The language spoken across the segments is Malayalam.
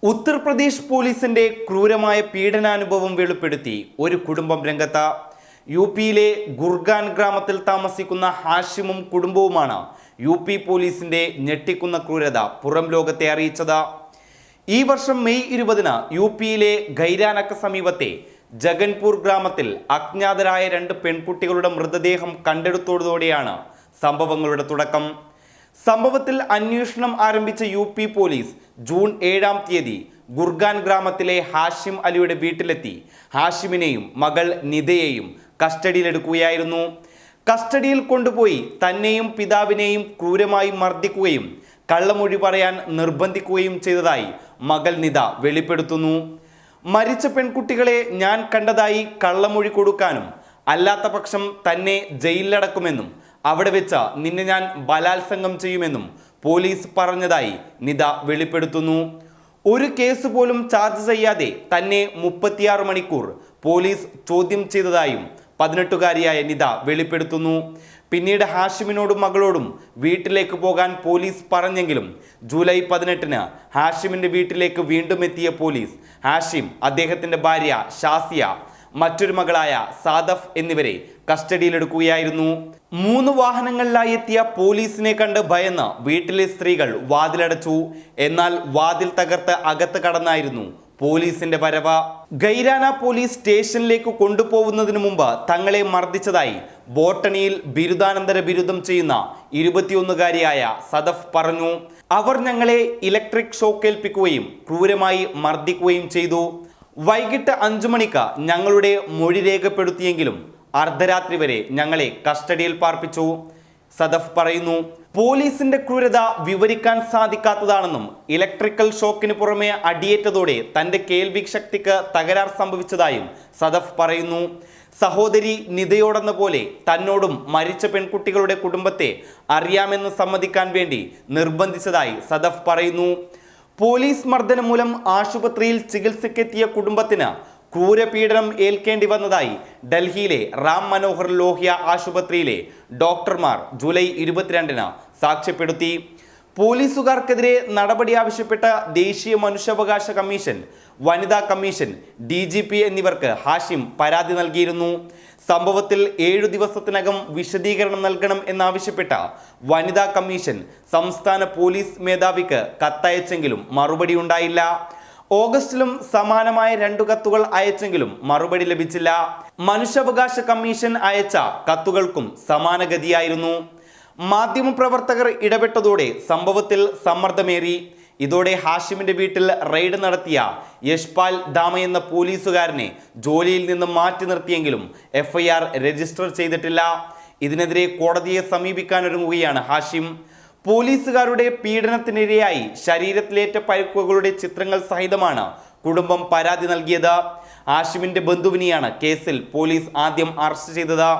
ഉത്തർപ്രദേശ് പോലീസിന്റെ ക്രൂരമായ പീഡനാനുഭവം വെളിപ്പെടുത്തി ഒരു കുടുംബം രംഗത്ത്. യു പിയിലെ ഗുർഗാൻ ഗ്രാമത്തിൽ താമസിക്കുന്ന ഹാഷിമും കുടുംബവുമാണ് യു പി പോലീസിന്റെ ഞെട്ടിക്കുന്ന ക്രൂരത പുറം ലോകത്തെ അറിയിച്ചത്. ഈ വർഷം മെയ് 20-ന് യു പിയിലെ ഗൈരാനക്ക് സമീപത്തെ ജഗൻപൂർ ഗ്രാമത്തിൽ അജ്ഞാതരായ 2 പെൺകുട്ടികളുടെ മൃതദേഹം കണ്ടെടുത്തതോടെയാണ് സംഭവങ്ങളുടെ തുടക്കം. സംഭവത്തിൽ അന്വേഷണം ആരംഭിച്ച യു പി പോലീസ് ജൂൺ 7-ാം തീയതി ഗുർഗാൻ ഗ്രാമത്തിലെ ഹാഷിം അലിയുടെ വീട്ടിലെത്തി ഹാഷിമിനെയും മകൾ നിതയെയും കസ്റ്റഡിയിലെടുക്കുകയായിരുന്നു. കസ്റ്റഡിയിൽ കൊണ്ടുപോയി തന്നെയും പിതാവിനെയും ക്രൂരമായി മർദ്ദിക്കുകയും കള്ളമൊഴി പറയാൻ നിർബന്ധിക്കുകയും ചെയ്തതായി മകൾ നിത വെളിപ്പെടുത്തുന്നു. മരിച്ച പെൺകുട്ടികളെ ഞാൻ കണ്ടതായി കള്ളമൊഴി കൊടുക്കാനും അല്ലാത്ത പക്ഷം തന്നെ ജയിലിലടക്കുമെന്നും അവിടെ വെച്ച് നിന്നെ ഞാൻ ബലാത്സംഗം ചെയ്യുമെന്നും പോലീസ് പറഞ്ഞതായി നിത വെളിപ്പെടുത്തുന്നു. ഒരു കേസ് പോലും ചാർജ് ചെയ്യാതെ തന്നെ 36 മണിക്കൂർ പോലീസ് ചോദ്യം ചെയ്തതായും 18-കാരിയായ നിത വെളിപ്പെടുത്തുന്നു. പിന്നീട് ഹാഷിമിനോടും മകളോടും വീട്ടിലേക്ക് പോകാൻ പോലീസ് പറഞ്ഞെങ്കിലും ജൂലൈ 18-ന് ഹാഷിമിന്റെ വീട്ടിലേക്ക് വീണ്ടും എത്തിയ പോലീസ് ഹാഷിം, അദ്ദേഹത്തിന്റെ ഭാര്യ ഷാസിയ, മറ്റൊരു മകളായ സാദഫ് എന്നിവരെ കസ്റ്റഡിയിലെടുക്കുകയായിരുന്നു. 3 വാഹനങ്ങളിലായി എത്തിയ പോലീസിനെ കണ്ട് ഭയന്ന് വീട്ടിലെ സ്ത്രീകൾ വാതിലടച്ചു. എന്നാൽ വാതിൽ തകർത്ത് അകത്ത് കടന്നായിരുന്നു പോലീസിന്റെ വരവ്. ഗൈരാന പോലീസ് സ്റ്റേഷനിലേക്ക് കൊണ്ടുപോകുന്നതിന് മുമ്പ് തങ്ങളെ മർദ്ദിച്ചതായി ബോട്ടണിയിൽ ബിരുദാനന്തര ബിരുദം ചെയ്യുന്ന 21-കാരിയായ സദഫ് പറഞ്ഞു. അവർ ഞങ്ങളെ ഇലക്ട്രിക് ഷോക്കേൽപ്പിക്കുകയും ക്രൂരമായി മർദ്ദിക്കുകയും ചെയ്തു. വൈകിട്ട് 5 മണിക്ക് ഞങ്ങളുടെ മൊഴി രേഖപ്പെടുത്തിയെങ്കിലും അർദ്ധരാത്രി വരെ ഞങ്ങളെ കസ്റ്റഡിയിൽ പാർപ്പിച്ചു, സദഫ് പറയുന്നു. പോലീസിന്റെ ക്രൂരത വിവരിക്കാൻ സാധിക്കാത്തതാണെന്നും ഇലക്ട്രിക്കൽ ഷോക്കിന് പുറമെ അടിയേറ്റതോടെ തന്റെ കേൾവി ശക്തിക്ക് തകരാർ സംഭവിച്ചതായും സദഫ് പറയുന്നു. സഹോദരി നിതയോടെന്ന പോലെ തന്നോടും മരിച്ച പെൺകുട്ടികളുടെ കുടുംബത്തെ അറിയാമെന്ന് സമ്മതിക്കാൻ വേണ്ടി നിർബന്ധിച്ചതായി സദഫ് പറയുന്നു. പോലീസ് മർദ്ദനം മൂലം ആശുപത്രിയിൽ ചികിത്സയ്ക്കെത്തിയ കുടുംബത്തിന് ക്രൂരപീഡനം ഏൽക്കേണ്ടി വന്നതായി ഡൽഹിയിലെ റാം മനോഹർ ലോഹ്യ ആശുപത്രിയിലെ ഡോക്ടർമാർ ജൂലൈ 22-ന് സാക്ഷ്യപ്പെടുത്തി. പോലീസുകാർക്കെതിരെ നടപടി ആവശ്യപ്പെട്ട ദേശീയ മനുഷ്യാവകാശ കമ്മീഷൻ, വനിതാ കമ്മീഷൻ, DGP എന്നിവർക്ക് ഹാഷിം പരാതി നൽകിയിരുന്നു. സംഭവത്തിൽ 7 ദിവസത്തിനകം വിശദീകരണം നൽകണം എന്നാവശ്യപ്പെട്ട വനിതാ കമ്മീഷൻ സംസ്ഥാന പോലീസ് മേധാവിക്ക് കത്തയച്ചെങ്കിലും മറുപടി ഉണ്ടായില്ല. ഓഗസ്റ്റിലും സമാനമായ 2 കത്തുകൾ അയച്ചെങ്കിലും മറുപടി ലഭിച്ചില്ല. മനുഷ്യാവകാശ കമ്മീഷൻ അയച്ച കത്തുകൾക്കും സമാന ഗതിയായിരുന്നു. മാധ്യമപ്രവർത്തകർ ഇടപെട്ടതോടെ സംഭവത്തിൽ സമ്മർദ്ദമേറി. ഇതോടെ ഹാഷിമിന്റെ വീട്ടിൽ റെയ്ഡ് നടത്തിയ യശ്പാൽ ദാമ എന്ന പോലീസുകാരനെ ജോലിയിൽ നിന്ന് മാറ്റി നിർത്തിയെങ്കിലും FIR രജിസ്റ്റർ ചെയ്തിട്ടില്ല. ഇതിനെതിരെ കോടതിയെ സമീപിക്കാനൊരുങ്ങുകയാണ് ഹാഷിം. പോലീസുകാരുടെ പീഡനത്തിനിരയായി ശരീരത്തിലേറ്റ പരിക്കുകളുടെ ചിത്രങ്ങൾ സഹിതമാണ് കുടുംബം പരാതി നൽകിയത്. ഹാഷിമിന്റെ ബന്ധുവിനെയാണ് കേസിൽ പോലീസ് ആദ്യം അറസ്റ്റ് ചെയ്തത്.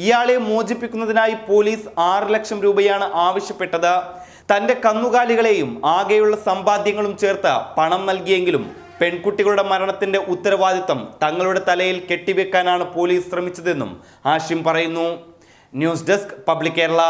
ഇയാളെ മോചിപ്പിക്കുന്നതിനായി പോലീസ് 6 ലക്ഷം രൂപയാണ് ആവശ്യപ്പെട്ടത്. തന്റെ കന്നുകാലികളെയും ആകെയുള്ള സമ്പാദ്യങ്ങളും ചേർത്ത് പണം നൽകിയെങ്കിലും പെൺകുട്ടികളുടെ മരണത്തിന്റെ ഉത്തരവാദിത്തം തങ്ങളുടെ തലയിൽ കെട്ടിവെക്കാനാണ് പോലീസ് ശ്രമിച്ചതെന്നും ഹാഷിം പറയുന്നു. News desk public Kerala.